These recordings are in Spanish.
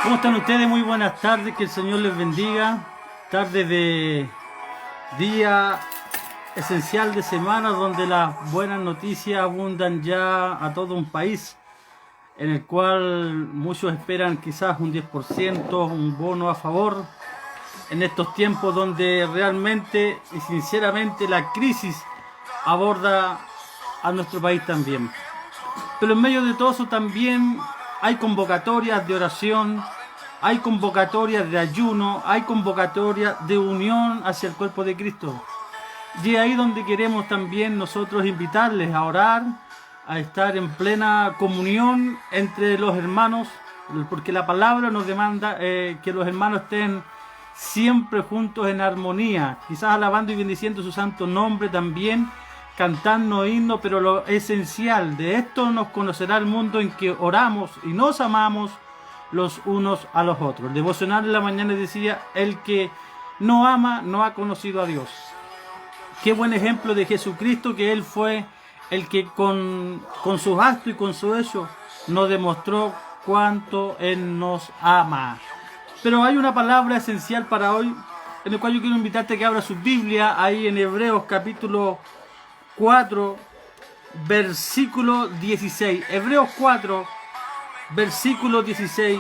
¿Cómo están ustedes? Muy buenas tardes, que el Señor les bendiga. Tarde de día esencial de semana donde las buenas noticias abundan ya a todo un país, en el cual muchos esperan quizás un 10%, un bono a favor, en estos tiempos donde realmente y sinceramente la crisis aborda a nuestro país también. Pero en medio de todo eso también hay convocatorias de oración, hay convocatorias de ayuno, hay convocatorias de unión hacia el cuerpo de Cristo. Y es ahí donde queremos también nosotros invitarles a orar, a estar en plena comunión entre los hermanos, porque la palabra nos demanda que los hermanos estén siempre juntos en armonía, quizás alabando y bendiciendo su santo nombre también, cantando himnos, pero lo esencial de esto nos conocerá el mundo en que oramos y nos amamos los unos a los otros. El devocional de la mañana decía: el que no ama no ha conocido a Dios. Qué buen ejemplo de Jesucristo, que Él fue el que con sus actos y con su hecho nos demostró cuánto Él nos ama. Pero hay una palabra esencial para hoy, en el cual yo quiero invitarte a que abra su Biblia, ahí en Hebreos capítulo 4, versículo 16. Hebreos 4, versículo 16,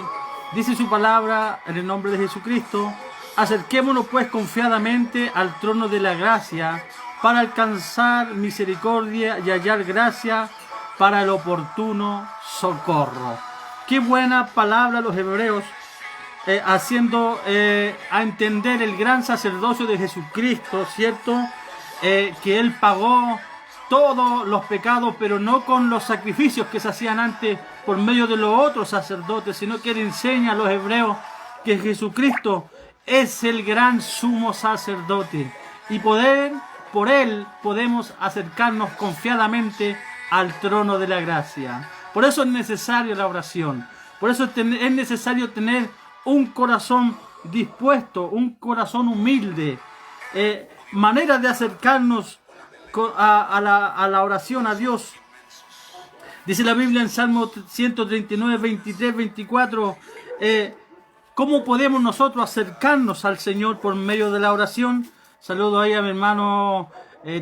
dice su palabra en el nombre de Jesucristo: acerquémonos pues confiadamente al trono de la gracia para alcanzar misericordia y hallar gracia para el oportuno socorro. Qué buena palabra los hebreos, haciendo a entender el gran sacerdocio de Jesucristo, ¿cierto? Que Él pagó todos los pecados, pero no con los sacrificios que se hacían antes por medio de los otros sacerdotes, sino que Él enseña a los hebreos que Jesucristo es el gran sumo sacerdote, y por Él podemos acercarnos confiadamente al trono de la gracia. Por eso es necesaria la oración, por eso es necesario tener un corazón dispuesto, un corazón humilde, manera de acercarnos a la oración a Dios. Dice la Biblia en Salmo 139, 23, 24, ¿cómo podemos nosotros acercarnos al Señor por medio de la oración? Saludo ahí a mi hermano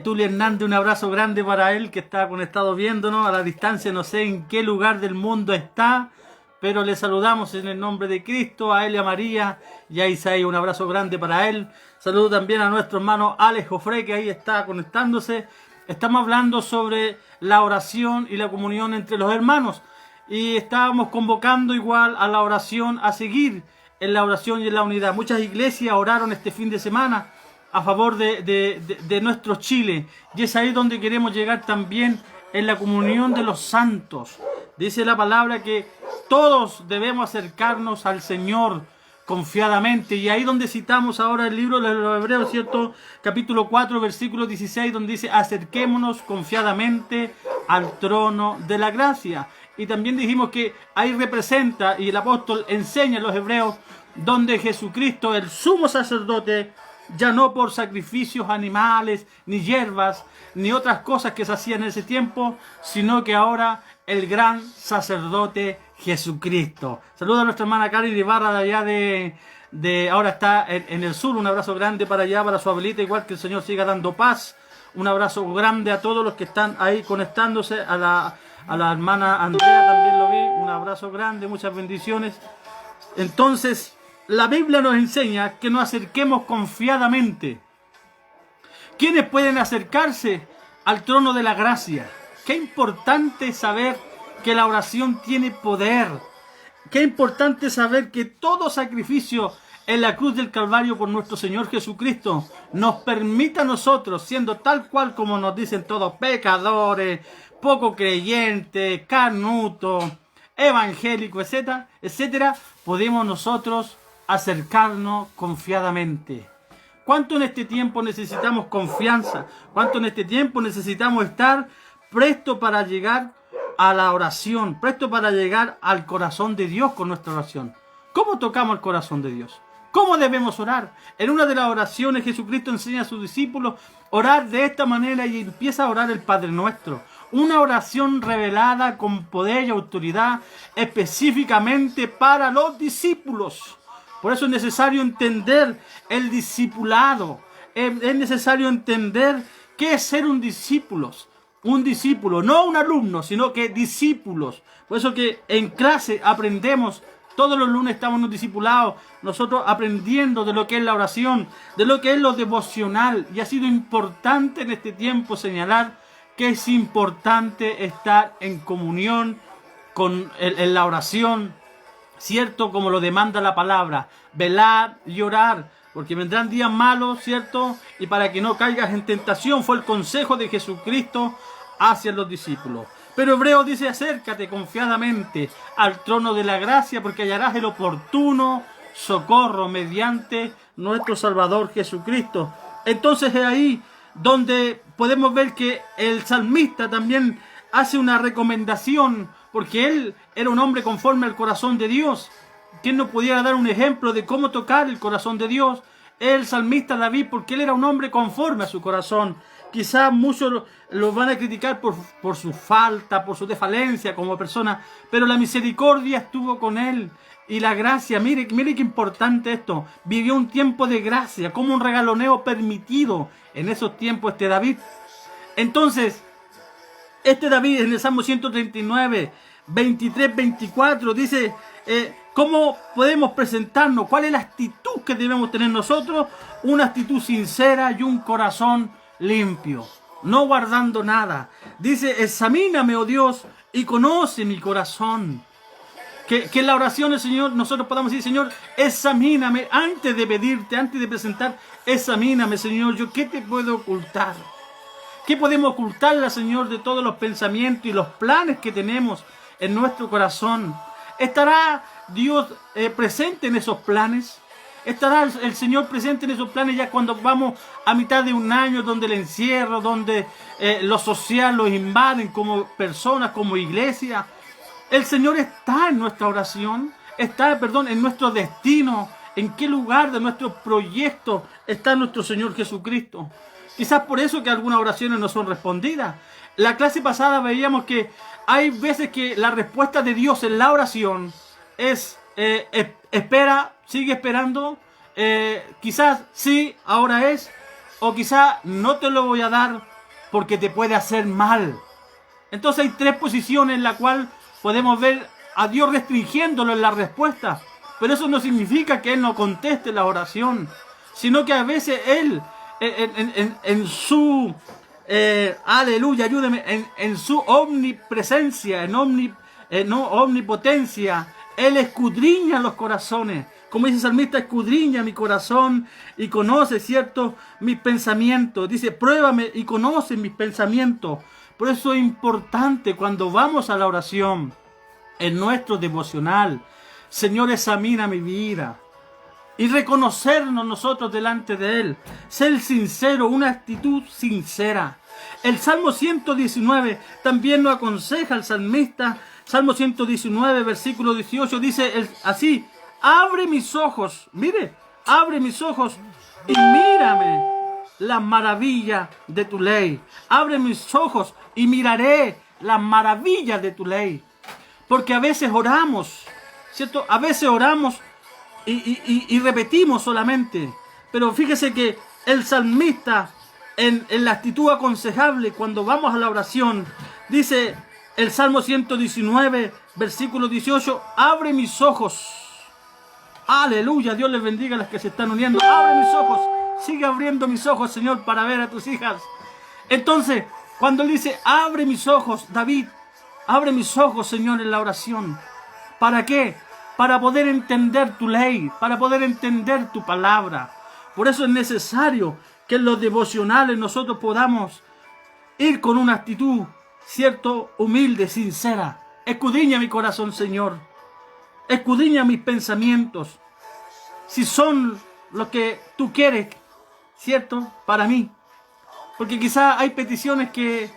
Tulio Hernández, un abrazo grande para él, que está conectado viéndonos a la distancia, no sé en qué lugar del mundo está, pero le saludamos en el nombre de Cristo, a él y a María y a Isaías, un abrazo grande para él. Saludo también a nuestro hermano Alex Jofre, que ahí está conectándose. Estamos hablando sobre la oración y la comunión entre los hermanos, y estábamos convocando igual a la oración, a seguir en la oración y en la unidad. Muchas iglesias oraron este fin de semana a favor de nuestro Chile, y es ahí donde queremos llegar también, en la comunión de los santos. Dice la palabra que todos debemos acercarnos al Señor confiadamente, y ahí donde citamos ahora el libro de los Hebreos, ¿cierto? Capítulo 4, versículo 16, donde dice: acerquémonos confiadamente al trono de la gracia. Y también dijimos que ahí representa, y el apóstol enseña a los hebreos, donde Jesucristo, el sumo sacerdote, ya no por sacrificios animales, ni hierbas, ni otras cosas que se hacían en ese tiempo, sino que ahora el gran sacerdote Jesucristo. Saluda a nuestra hermana Karen Ibarra de allá ahora está en el sur. Un abrazo grande para allá, para su abuelita, igual que el Señor siga dando paz. Un abrazo grande a todos los que están ahí conectándose, a la hermana Andrea también lo vi, un abrazo grande, muchas bendiciones. Entonces, la Biblia nos enseña que nos acerquemos confiadamente. ¿Quiénes pueden acercarse al trono de la gracia? Qué importante saber que la oración tiene poder. Qué importante saber que todo sacrificio en la cruz del Calvario por nuestro Señor Jesucristo nos permite a nosotros, siendo tal cual como nos dicen todos, pecadores, poco creyentes, canutos, evangélicos, etcétera, podemos nosotros acercarnos confiadamente. ¿Cuánto en este tiempo necesitamos confianza? ¿Cuánto en este tiempo necesitamos estar presto para llegar a la oración, presto para llegar al corazón de Dios con nuestra oración? ¿Cómo tocamos el corazón de Dios? ¿Cómo debemos orar? En una de las oraciones Jesucristo enseña a sus discípulos orar de esta manera, y empieza a orar el Padre Nuestro. una oración revelada con poder y autoridad específicamente para los discípulos. Por eso es necesario entender el discipulado. Es necesario entender qué es ser un discípulo. Un discípulo, no un alumno, sino que discípulos. Por eso que en clase aprendemos, todos los lunes estamos en un discipulado, nosotros aprendiendo de lo que es la oración, de lo que es lo devocional. Y ha sido importante en este tiempo señalar que es importante estar en comunión en la oración, ¿cierto? Como lo demanda la palabra, velar y orar, porque vendrán días malos, ¿cierto? Y para que no caigas en tentación, fue el consejo de Jesucristo hacia los discípulos. Pero Hebreos dice, acércate confiadamente al trono de la gracia, porque hallarás el oportuno socorro mediante nuestro Salvador Jesucristo. Entonces es ahí donde podemos ver que el salmista también hace una recomendación, porque él era un hombre conforme al corazón de Dios. ¿Quién nos pudiera dar un ejemplo de cómo tocar el corazón de Dios? El salmista David, porque él era un hombre conforme a su corazón. Quizás muchos lo van a criticar por su falta, por su desfalencia como persona, pero la misericordia estuvo con él. Y la gracia, mire qué importante esto. Vivió un tiempo de gracia, como un regaloneo permitido en esos tiempos este David. Entonces, este David en el Salmo 139, 23, 24 dice, ¿cómo podemos presentarnos? ¿Cuál es la actitud que debemos tener nosotros? Una actitud sincera y un corazón limpio, no guardando nada. Dice, examíname, oh Dios, y conoce mi corazón. Que en la oración del Señor nosotros podamos decir, Señor, examíname antes de pedirte, antes de presentar, examíname, Señor, yo qué te puedo ocultar. ¿Qué podemos ocultarle, Señor, de todos los pensamientos y los planes que tenemos en nuestro corazón? ¿Estará Dios presente en esos planes? ¿Estará el Señor presente en esos planes ya cuando vamos a mitad de un año donde el encierro, donde lo social los invaden como personas, como iglesia? El Señor está en nuestra oración, está, en nuestro destino. ¿En qué lugar de nuestro proyecto está nuestro Señor Jesucristo? Quizás por eso que algunas oraciones no son respondidas. La clase pasada veíamos que hay veces que la respuesta de Dios en la oración es espera, sigue esperando, quizás sí, ahora es, o quizás no te lo voy a dar porque te puede hacer mal. Entonces hay tres posiciones en las cuales podemos ver a Dios restringiéndolo en la respuesta, pero eso no significa que Él no conteste la oración, sino que a veces Él en su aleluya, ayúdeme, en su omnipresencia, omnipotencia, Él escudriña los corazones. Como dice el salmista, escudriña mi corazón y conoce, ¿cierto?, mis pensamientos. Dice, pruébame y conoce mis pensamientos. Por eso es importante cuando vamos a la oración, en nuestro devocional, Señor, examina mi vida. Y reconocernos nosotros delante de Él. Ser sincero, una actitud sincera. El Salmo 119 también nos aconseja el salmista. Salmo 119, versículo 18, dice así, abre mis ojos, mire, abre mis ojos y mírame la maravilla de tu ley. Abre mis ojos y miraré las maravillas de tu ley. Porque a veces oramos, ¿cierto? A veces oramos y repetimos solamente. Pero fíjese que el salmista, en la actitud aconsejable, cuando vamos a la oración, dice el Salmo 119, versículo 18, abre mis ojos. Aleluya, Dios les bendiga a las que se están uniendo. Abre mis ojos, sigue abriendo mis ojos, Señor, para ver a tus hijas. Entonces, cuando él dice, abre mis ojos, David, abre mis ojos, Señor, en la oración. ¿Para qué? Para poder entender tu ley, para poder entender tu palabra. Por eso es necesario que en los devocionales nosotros podamos ir con una actitud, ¿cierto?, humilde, sincera. Escudriña mi corazón, Señor. Escudriña mis pensamientos. Si son lo que tú quieres, ¿cierto?, para mí. Porque quizás hay peticiones que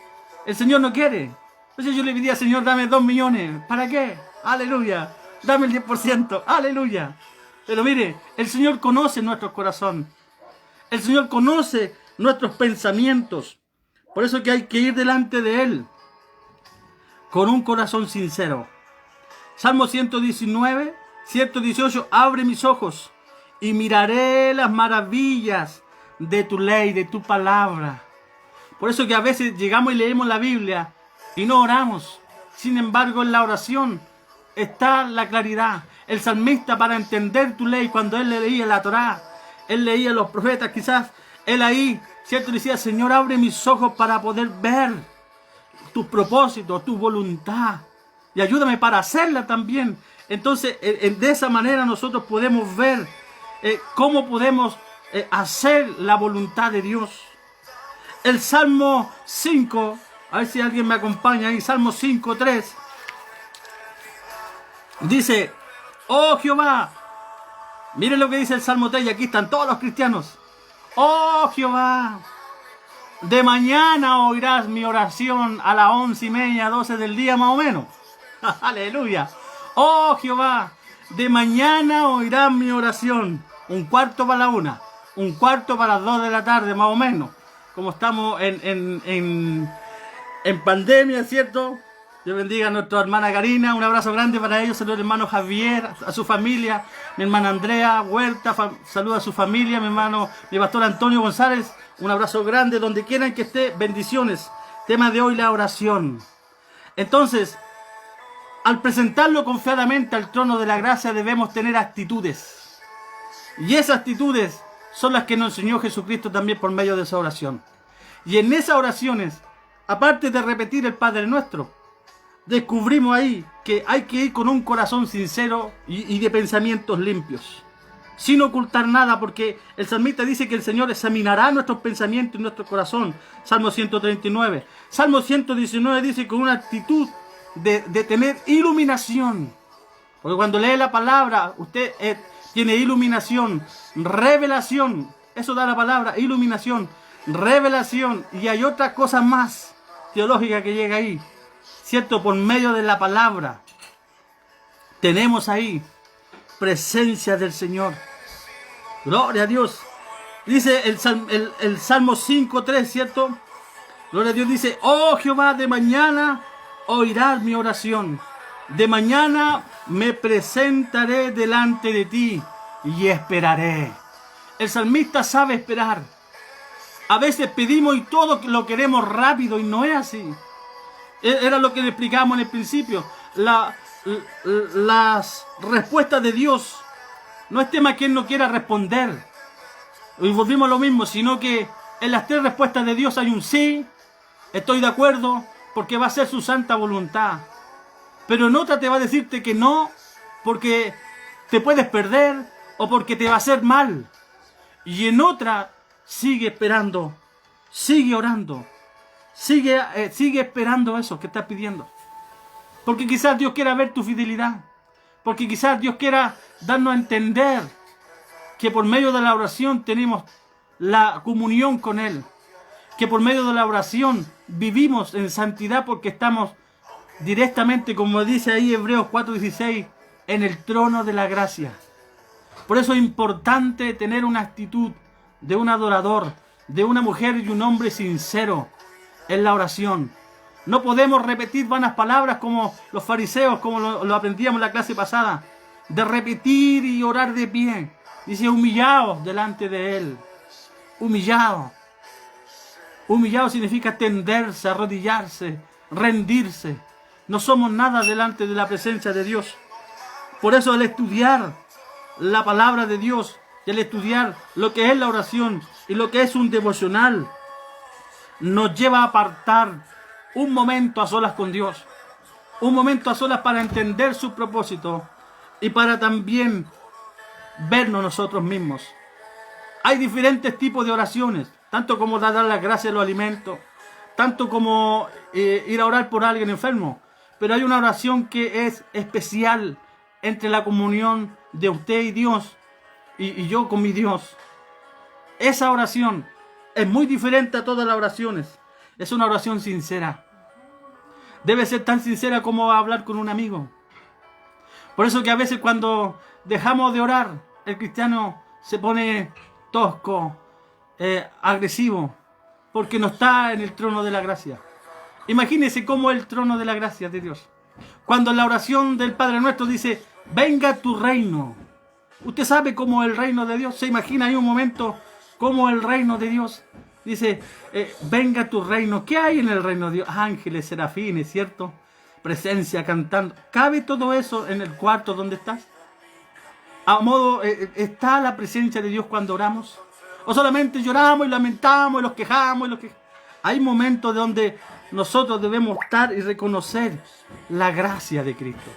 el Señor no quiere. Entonces yo le pediría, Señor, dame 2 millones. ¿Para qué? Aleluya. Dame el 10%. Aleluya. Pero mire, el Señor conoce nuestro corazón. El Señor conoce nuestros pensamientos. Por eso que hay que ir delante de Él. con un corazón sincero. Salmo 119, 118, abre mis ojos y miraré las maravillas de tu ley, de tu palabra. Por eso que a veces llegamos y leemos la Biblia y no oramos. Sin embargo, en la oración está la claridad. El salmista, para entender tu ley, cuando él leía la Torá, él leía los profetas, quizás él ahí, ¿cierto? Decía, Señor, abre mis ojos para poder ver tus propósitos, tu voluntad, y ayúdame para hacerla también. Entonces, de esa manera nosotros podemos ver cómo podemos hacer la voluntad de Dios. El Salmo 5, a ver si alguien me acompaña ahí, Salmo 5, 3, dice, oh Jehová, miren lo que dice el Salmo 3, y aquí están todos los cristianos. Oh Jehová, de mañana oirás mi oración a las 11:30, 12 del día más o menos. Aleluya. Oh Jehová, de mañana oirás mi oración. 1/4 para la 1, 1/4 para las 2 de la tarde más o menos. Como estamos en pandemia, ¿cierto? Dios bendiga a nuestra hermana Karina, un abrazo grande para ellos, saludos al hermano Javier, a su familia, mi hermana Andrea Huerta, saludos a su familia, mi pastor Antonio González, un abrazo grande donde quieran que esté, bendiciones. Tema de hoy, la oración. Entonces, al presentarlo confiadamente al trono de la gracia debemos tener actitudes. Y esas actitudes son las que nos enseñó Jesucristo también por medio de esa oración. Y en esas oraciones, aparte de repetir el Padre Nuestro, descubrimos ahí que hay que ir con un corazón sincero y de pensamientos limpios, sin ocultar nada, porque el salmista dice que el Señor examinará nuestros pensamientos y nuestro corazón. Salmo 139. Salmo 119 dice con una actitud de tener iluminación. Porque cuando lee la palabra, usted tiene iluminación, revelación. Eso da la palabra, iluminación, revelación. Y hay otra cosa más teológica que llega ahí, ¿cierto? Por medio de la palabra tenemos ahí presencia del Señor. Gloria a Dios. Dice el Salmo 5:3, ¿cierto? Gloria a Dios, dice, oh Jehová, de mañana oirás mi oración. De mañana me presentaré delante de ti y esperaré. El salmista sabe esperar. A veces pedimos y todo lo queremos rápido y no es así. Era lo que le explicábamos en el principio. Las respuestas de Dios no es tema que Él no quiera responder. Y volvimos a lo mismo, sino que en las 3 respuestas de Dios hay un sí, estoy de acuerdo, porque va a ser su santa voluntad. Pero en otra te va a decirte que no, porque te puedes perder o porque te va a hacer mal. Y en otra sigue esperando, sigue orando, sigue esperando eso que estás pidiendo. Porque quizás Dios quiera ver tu fidelidad. Porque quizás Dios quiera darnos a entender que por medio de la oración tenemos la comunión con Él. Que por medio de la oración vivimos en santidad porque estamos directamente, como dice ahí Hebreos 4:16, en el trono de la gracia. Por eso es importante tener una actitud de un adorador, de una mujer y un hombre sincero en la oración. No podemos repetir vanas palabras como los fariseos, como lo aprendíamos en la clase pasada, de repetir y orar de pie. Dice, humillados delante de Él. Humillado. Humillado significa tenderse, arrodillarse, rendirse. No somos nada delante de la presencia de Dios. Por eso al estudiar la palabra de Dios y al estudiar lo que es la oración y lo que es un devocional, nos lleva a apartar un momento a solas con Dios. Un momento a solas para entender su propósito y para también vernos nosotros mismos. Hay diferentes tipos de oraciones, tanto como dar las gracias a los alimentos, tanto como ir a orar por alguien enfermo. Pero hay una oración que es especial entre la comunión de usted y Dios y yo con mi Dios. Esa oración es muy diferente a todas las oraciones. Es una oración sincera. Debe ser tan sincera como hablar con un amigo. Por eso que a veces cuando dejamos de orar, el cristiano se pone tosco, agresivo, porque no está en el trono de la gracia. Imagínese cómo es el trono de la gracia de Dios. Cuando en la oración del Padre Nuestro dice, venga tu reino. ¿Usted sabe cómo es el reino de Dios? ¿Se imagina ahí un momento cómo es el reino de Dios? Dice, venga tu reino. ¿Qué hay en el reino de Dios? Ángeles, serafines, ¿cierto? Presencia, cantando. ¿Cabe todo eso en el cuarto donde estás? ¿A modo, está la presencia de Dios cuando oramos? ¿O solamente lloramos y lamentamos y los quejamos? Hay momentos donde nosotros debemos estar y reconocer la gracia de Cristo.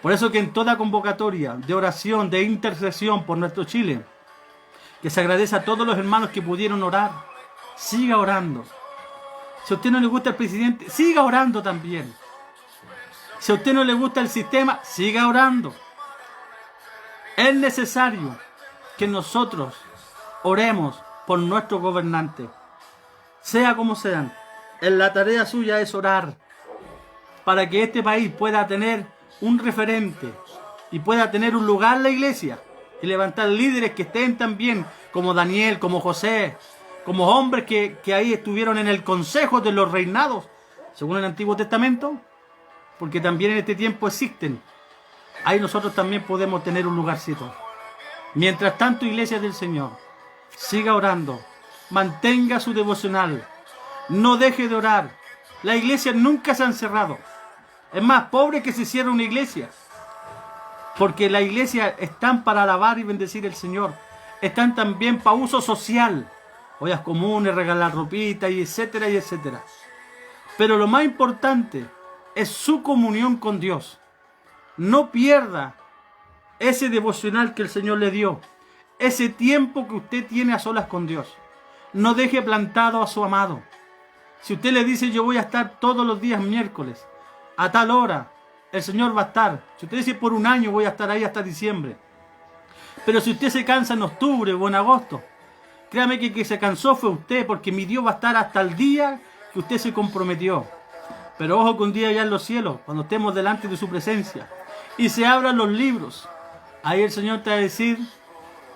Por eso que en toda convocatoria de oración, de intercesión por nuestro Chile, que se agradece a todos los hermanos que pudieron orar, siga orando. Si a usted no le gusta el presidente, siga orando también. Si a usted no le gusta el sistema, siga orando. Es necesario que nosotros oremos por nuestros gobernantes, sea como sean. La tarea suya es orar para que este país pueda tener un referente y pueda tener un lugar en la iglesia y levantar líderes que estén también como Daniel, como José, como hombres que ahí estuvieron en el consejo de los reinados, según el Antiguo Testamento, porque también en este tiempo existen. Ahí nosotros también podemos tener un lugarcito. Mientras tanto, iglesia del Señor, siga orando, mantenga su devocional, no deje de orar. Las iglesias nunca se han cerrado. Es más, pobre que se cierre una iglesia, porque las iglesias están para alabar y bendecir al Señor, están también para uso social, ollas comunes, regalar ropita y etcétera y etcétera. Pero lo más importante es su comunión con Dios. No pierda ese devocional que el Señor le dio, ese tiempo que usted tiene a solas con Dios. No deje plantado a su amado. Si usted le dice, yo voy a estar todos los días miércoles, a tal hora, el Señor va a estar. Si usted dice, por un año voy a estar ahí hasta diciembre. Pero si usted se cansa en octubre o en agosto, créame que se cansó fue usted, porque mi Dios va a estar hasta el día que usted se comprometió. Pero ojo, que un día allá en los cielos, cuando estemos delante de su presencia y se abran los libros, ahí el Señor te va a decir,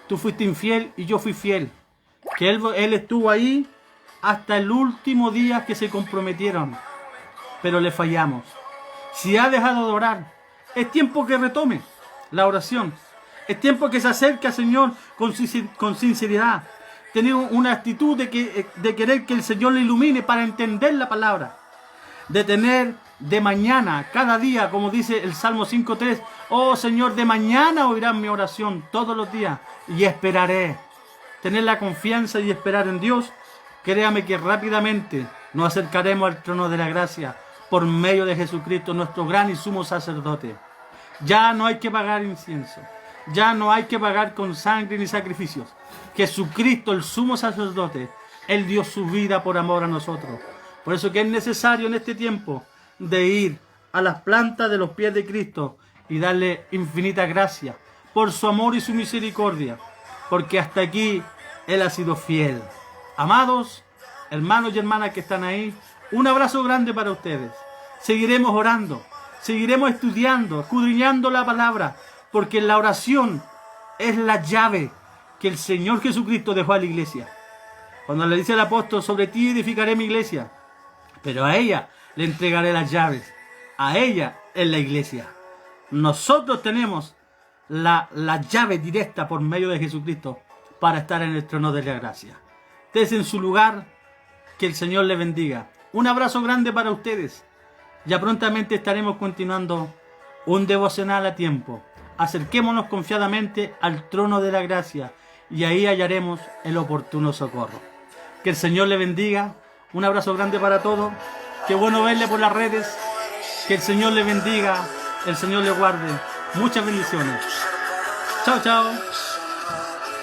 tú fuiste infiel y yo fui fiel. Que Él estuvo ahí hasta el último día que se comprometieron, pero le fallamos. Si ha dejado de orar, es tiempo que retome la oración. Es tiempo que se acerque al Señor con sinceridad. Tener una actitud de querer que el Señor le ilumine para entender la palabra. De tener de mañana, cada día, como dice el Salmo 5.3, oh Señor, de mañana oirás mi oración todos los días y esperaré. Tener la confianza y esperar en Dios. Créame que rápidamente nos acercaremos al trono de la gracia por medio de Jesucristo, nuestro gran y sumo sacerdote. Ya no hay que pagar incienso, ya no hay que pagar con sangre ni sacrificios. Jesucristo, el sumo sacerdote, Él dio su vida por amor a nosotros. Por eso que es necesario en este tiempo de ir a las plantas de los pies de Cristo y darle infinita gracia por su amor y su misericordia, porque hasta aquí Él ha sido fiel. Amados hermanos y hermanas que están ahí, un abrazo grande para ustedes. Seguiremos orando, seguiremos estudiando, escudriñando la palabra, porque la oración es la llave que el Señor Jesucristo dejó a la iglesia. Cuando le dice al apóstol, sobre ti edificaré mi iglesia, pero a ella le entregaré las llaves. A ella es la iglesia. Nosotros tenemos la llave directa por medio de Jesucristo para estar en el trono de la gracia. Estés en su lugar, que el Señor le bendiga. Un abrazo grande para ustedes. Ya prontamente estaremos continuando un devocional a tiempo. Acerquémonos confiadamente al trono de la gracia y ahí hallaremos el oportuno socorro. Que el Señor le bendiga. Un abrazo grande para todos. Qué bueno verle por las redes. Que el Señor le bendiga. El Señor le guarde. Muchas bendiciones. Chao, chao.